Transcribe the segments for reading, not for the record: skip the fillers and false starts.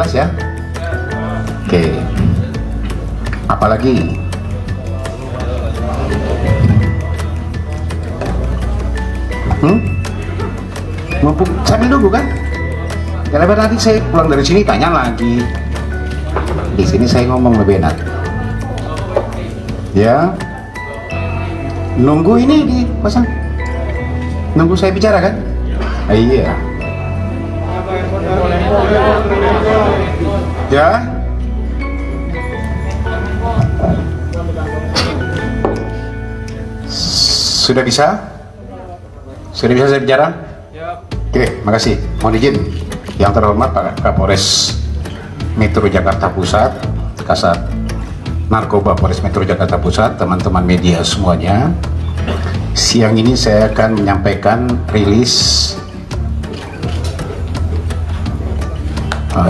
jelas ya? Oke. Apalagi? Mumpung sambil nunggu kan? Karena nanti saya pulang dari sini tanya lagi. Di sini saya ngomong lebih enak. Ya. Nunggu ini dipasang. Nunggu saya bicara kan? Iya. Ya. Sudah bisa? Sudah bisa saya bicara? Oke, makasih. Mohon izin yang terhormat Pak Kapolres Metro Jakarta Pusat, Kasat Narkoba Polres Metro Jakarta Pusat, teman-teman media semuanya. Siang ini saya akan menyampaikan rilis.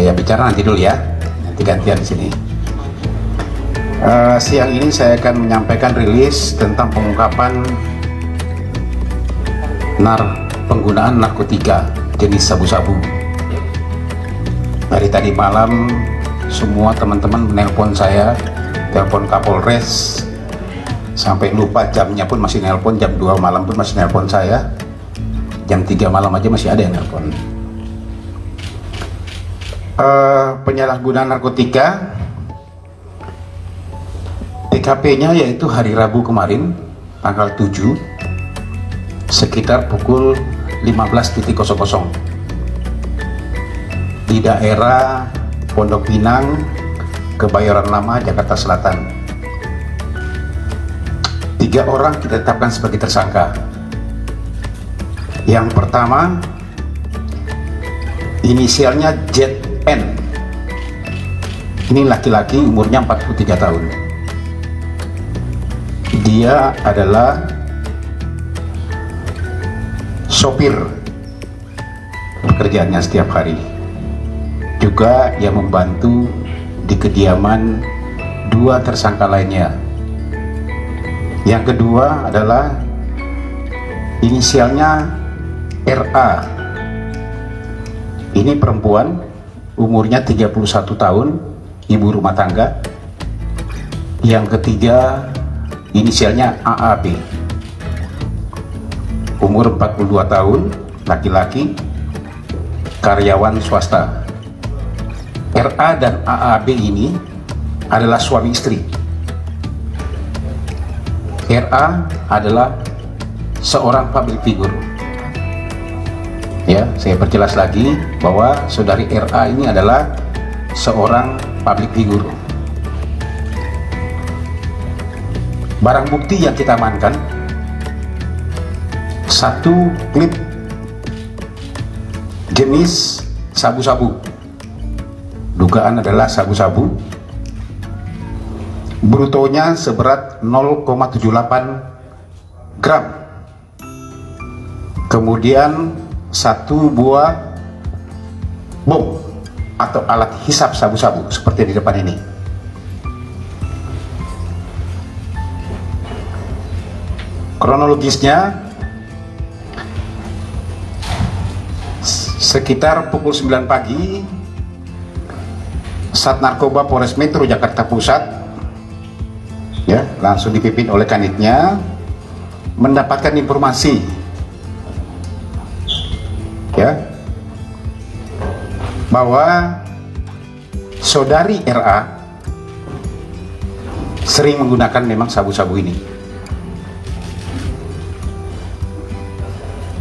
Ya bicara nanti dulu ya, nanti gantian di sini. Siang ini saya akan menyampaikan rilis tentang pengungkapan penggunaan narkotika jenis sabu-sabu. Dari tadi malam semua teman-teman menelpon saya, telepon Kapolres, sampai lupa jamnya pun masih nelpon, jam 2 malam pun masih nelpon saya, jam 3 malam aja masih ada yang nelpon. Penyalahgunaan narkotika, TKP-nya yaitu hari Rabu kemarin, tanggal 7, sekitar pukul 15.00 di daerah Pondok Pinang, Kebayoran Lama, Jakarta Selatan. 3 orang kita tetapkan sebagai tersangka. Yang pertama, inisialnya ZN. Ini laki-laki, umurnya 43 tahun. Dia adalah sopir, pekerjaannya setiap hari. Juga yang membantu di kediaman 2 tersangka lainnya. Yang kedua adalah inisialnya RA. Ini perempuan, umurnya 31 tahun, ibu rumah tangga. Yang ketiga inisialnya AAB, umur 42 tahun, laki-laki, karyawan swasta. RA dan AAB ini adalah suami istri. RA adalah seorang public figure. Ya, saya perjelas lagi bahwa saudari RA ini adalah seorang public figure. Barang bukti yang kita amankan, 1 klip jenis sabu-sabu, dugaan adalah sabu-sabu, brutonya seberat 0,78 gram. Kemudian 1 buah bom atau alat hisap sabu-sabu seperti di depan ini. Kronologisnya, sekitar pukul 9 pagi, Sat Narkoba Polres Metro Jakarta Pusat, ya, langsung dipimpin oleh kanitnya, mendapatkan informasi, ya, bahwa saudari RA sering menggunakan memang sabu-sabu ini,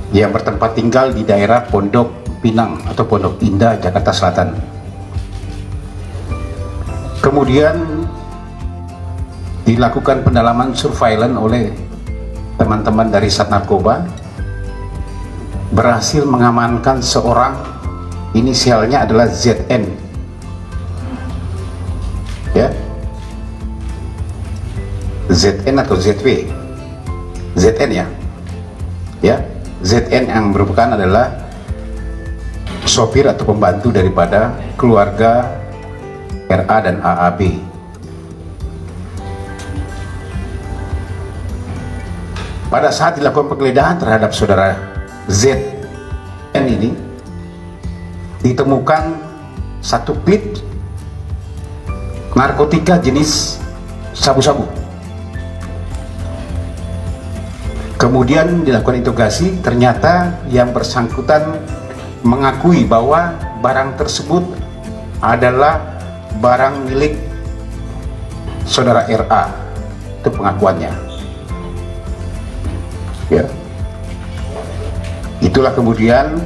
yang bertempat tinggal di daerah Pondok Pinang atau Pondok Indah, Jakarta Selatan. Kemudian dilakukan pendalaman surveillance oleh teman-teman dari Sat Narkoba, berhasil mengamankan seorang, inisialnya adalah ZN, ya, ZN atau ZW, ZN ya, ya, ZN yang merupakan adalah sopir atau pembantu daripada keluarga RA dan AAB. Pada saat dilakukan penggeledahan terhadap saudara ZN ini, ditemukan 1 pit narkotika jenis sabu-sabu. Kemudian dilakukan interogasi, ternyata yang bersangkutan mengakui bahwa barang tersebut adalah barang milik saudara RA. Itu pengakuannya. Ya. Itulah kemudian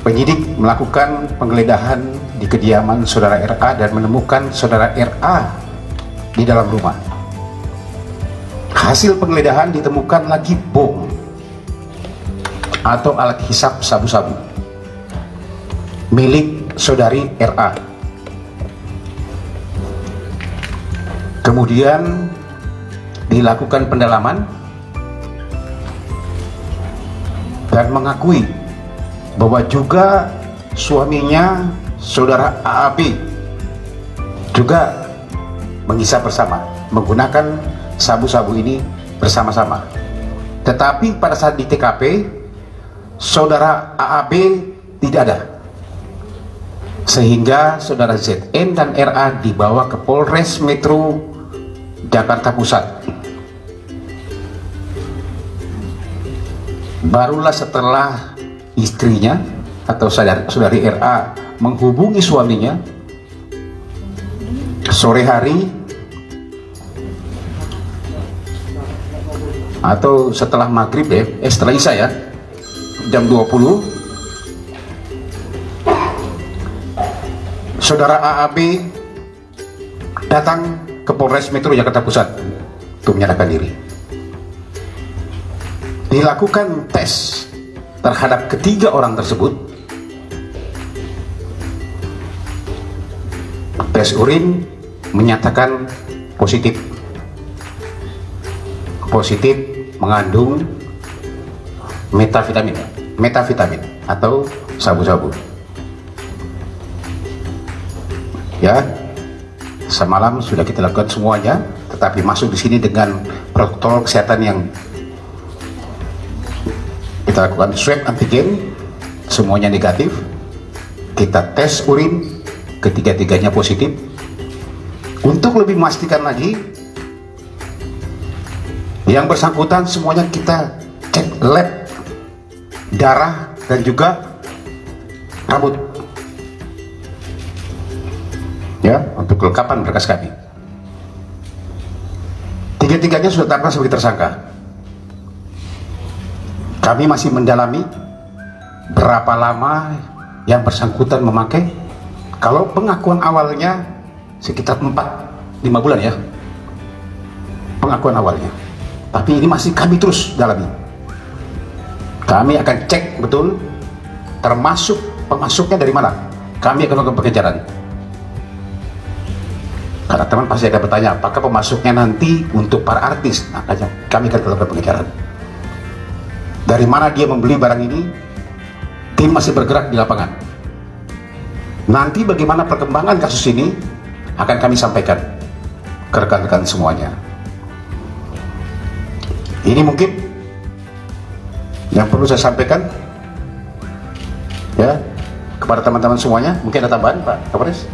penyidik melakukan penggeledahan di kediaman saudara RA dan menemukan saudara RA di dalam rumah. Hasil penggeledahan ditemukan lagi bom atau alat hisap sabu-sabu milik saudari RA. Kemudian dilakukan pendalaman dan mengakui bahwa juga suaminya saudara AAB juga menghisap bersama menggunakan sabu-sabu ini bersama-sama. Tetapi pada saat di TKP saudara AAB tidak ada, sehingga saudara ZN dan RA dibawa ke Polres Metro Jakarta Pusat. Barulah setelah istrinya atau saudari RA menghubungi suaminya sore hari atau setelah maghrib setelah isya ya, jam 20, saudara AAB datang ke Polres Metro Jakarta Pusat untuk menyatakan diri. Dilakukan tes terhadap ketiga orang tersebut. Tes urin menyatakan positif mengandung metavitamin atau sabu-sabu. Ya, semalam sudah kita lakukan semuanya, tetapi masuk di sini dengan protokol kesehatan yang kita lakukan swab antigen, semuanya negatif. Kita tes urin, ketiga-tiganya positif. Untuk lebih memastikan lagi, yang bersangkutan semuanya kita cek lab darah dan juga rambut, ya, untuk kelengkapan berkas kami. Tiga-tiganya sudah ditetapkan sebagai tersangka. Kami masih mendalami berapa lama yang bersangkutan memakai. Kalau pengakuan awalnya sekitar 4-5 bulan ya, pengakuan awalnya. Tapi ini masih kami terus dalami. Kami akan cek betul, termasuk pemasuknya dari mana. Kami akan melakukan pengejaran. Karena teman pasti akan bertanya, apakah pemasuknya nanti untuk para artis? Nah, kami akan melakukan pengejaran. Dari mana dia membeli barang ini? Tim masih bergerak di lapangan. Nanti bagaimana perkembangan kasus ini akan kami sampaikan ke rekan-rekan semuanya. Ini mungkin yang perlu saya sampaikan ya kepada teman-teman semuanya. Mungkin ada tambahan, Pak Kapolres?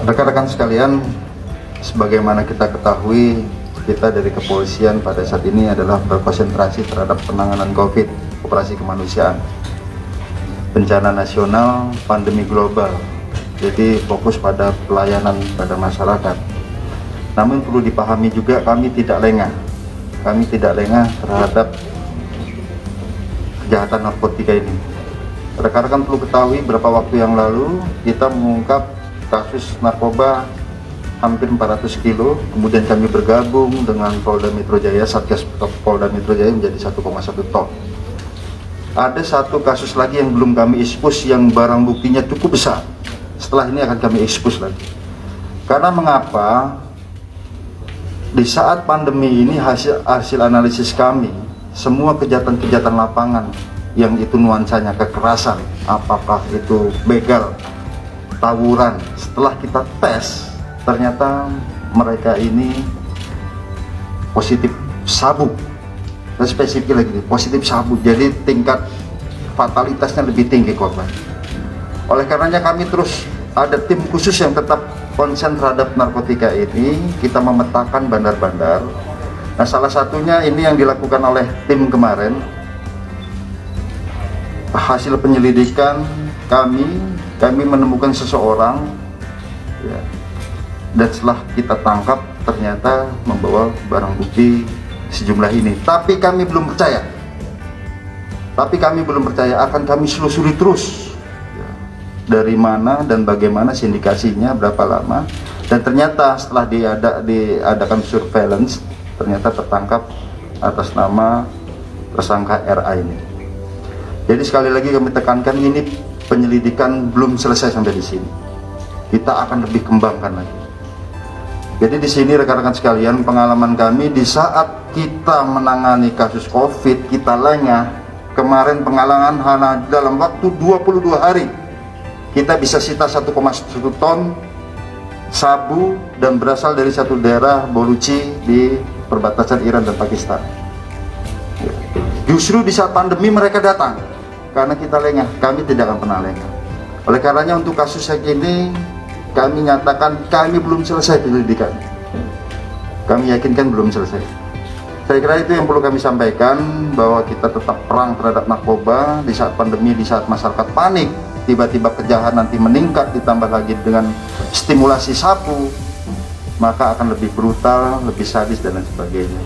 Rekan-rekan sekalian, sebagaimana kita ketahui, kita dari kepolisian pada saat ini adalah berkonsentrasi terhadap penanganan COVID, operasi kemanusiaan, bencana nasional, pandemi global. Jadi fokus pada pelayanan pada masyarakat. Namun perlu dipahami juga, kami tidak lengah terhadap kejahatan narkotika ini. Rekan-rekan perlu ketahui, beberapa waktu yang lalu kita mengungkap kasus narkoba hampir 400 kilo, kemudian kami bergabung dengan Polda Metro Jaya, Satgas Polda Metro Jaya menjadi 1,1 ton. Ada satu kasus lagi yang belum kami ekspos yang barang buktinya cukup besar. Setelah ini akan kami ekspos lagi. Karena mengapa? Di saat pandemi ini hasil analisis kami, semua kejahatan-kejahatan lapangan yang itu nuansanya kekerasan, apakah itu begal, tawuran, setelah kita tes ternyata mereka ini positif sabu. Dan spesifik lagi positif sabu. Jadi tingkat fatalitasnya lebih tinggi korban. Oleh karenanya kami terus ada tim khusus yang tetap konsen terhadap narkotika ini. Kita memetakan bandar-bandar. Nah, salah satunya ini yang dilakukan oleh tim kemarin. Hasil penyelidikan kami menemukan seseorang ya, dan setelah kita tangkap ternyata membawa barang bukti sejumlah ini. Tapi kami belum percaya. Akan kami selusuri terus ya, dari mana dan bagaimana sindikasinya, berapa lama. Dan ternyata setelah diadakan surveillance, ternyata tertangkap atas nama tersangka RA ini. Jadi sekali lagi kami tekankan, ini penyelidikan belum selesai sampai di sini. Kita akan lebih kembangkan lagi. Jadi di sini rekan-rekan sekalian, pengalaman kami di saat kita menangani kasus COVID, kita lengah. Kemarin pengalaman hanya dalam waktu 22 hari kita bisa sita 1,1 ton sabu dan berasal dari satu daerah Boluchi di perbatasan Iran dan Pakistan. Justru di saat pandemi mereka datang karena kita lengah. Kami tidak akan pernah lengah. Oleh karenanya untuk kasus ini kami nyatakan kami belum selesai penyelidikan. Kami yakinkan belum selesai. Saya kira itu yang perlu kami sampaikan, bahwa kita tetap perang terhadap narkoba di saat pandemi, di saat masyarakat panik, tiba-tiba kejahatan nanti meningkat, ditambah lagi dengan stimulasi sabu, maka akan lebih brutal, lebih sadis dan lain sebagainya.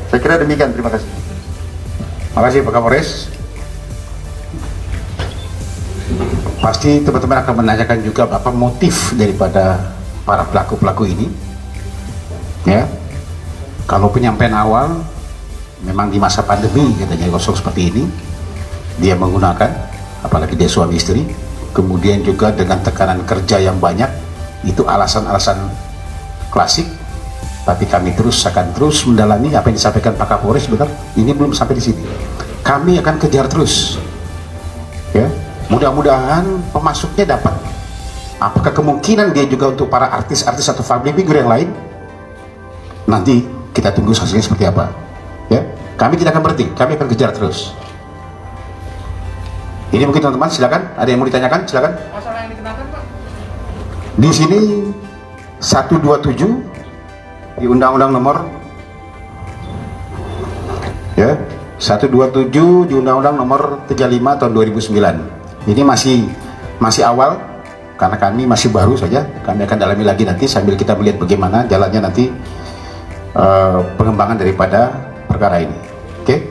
Saya kira demikian, terima kasih. Terima kasih Pak Kapolres. Pasti teman-teman akan menanyakan juga apa motif daripada para pelaku-pelaku ini. Ya, kalau penyampaian awal memang di masa pandemi katanya kosong seperti ini dia menggunakan, apalagi dia suami istri, kemudian juga dengan tekanan kerja yang banyak, itu alasan-alasan klasik. Tapi kami akan terus mendalami apa yang disampaikan Pak Kapolres. Benar, ini belum sampai di sini. Kami akan kejar terus. Ya, mudah-mudahan pemasuknya dapat. Apakah kemungkinan dia juga untuk para artis-artis atau family figure yang lain? Nanti kita tunggu hasilnya seperti apa. Ya, kami tidak akan berhenti, kami akan kejar terus. Ini mungkin teman-teman, silakan. Ada yang mau ditanyakan? Silakan. Masalah yang dikenakan, Pak? Di sini 127 di Undang-Undang Nomor 127 di Undang-Undang Nomor 35 tahun 2009. Ini masih awal karena kami masih baru saja. Kami akan dalami lagi nanti sambil kita melihat bagaimana jalannya nanti pengembangan daripada perkara ini. Oke?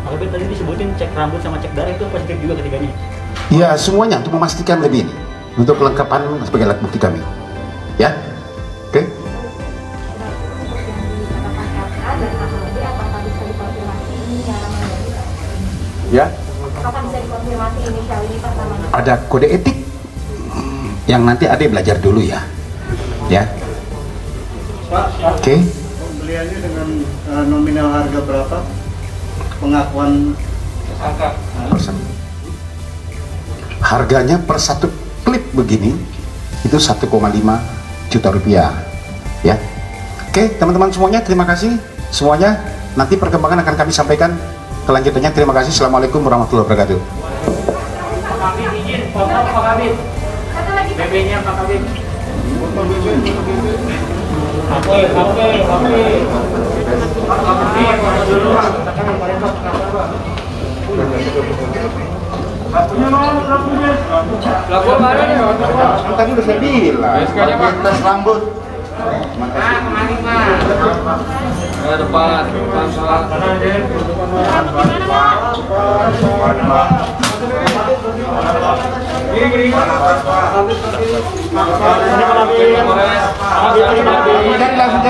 Pak Kabit, tadi disebutin cek rambut sama cek darah, itu positif juga ketiganya? Ya, semuanya untuk memastikan lebih ini, untuk kelengkapan sebagai alat bukti kami. Ya, oke? Ya. Apakah bisa dikonfirmasi inisial ini Pak namanya? Ada kode etik yang nanti Ade belajar dulu ya. Ya. Pak, Oke. pembeliannya dengan nominal harga berapa? Pengakuan tersangka. Harganya per satu klip begini itu 1,5 juta rupiah. Ya. Oke, teman-teman semuanya, terima kasih semuanya. Nanti perkembangan akan kami sampaikan kelanjutannya. Terima kasih. Assalamualaikum warahmatullahi wabarakatuh. Pak Kabit izin, foto Pak Kabit. BB-nya Pak Kabit. Oke. Lagu mana nih? Tadi udah saya bilang. Tes rambut. Kemarin Mas. Depan salah. Gini.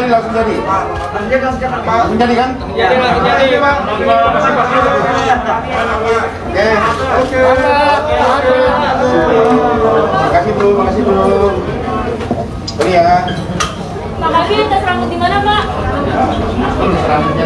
Langsung jadi. Langsung jadi kan? Jadi. Oke. Makasih bro. Ini ya. Pak Kabit, tes rambut di mana Pak? Ini rambutnya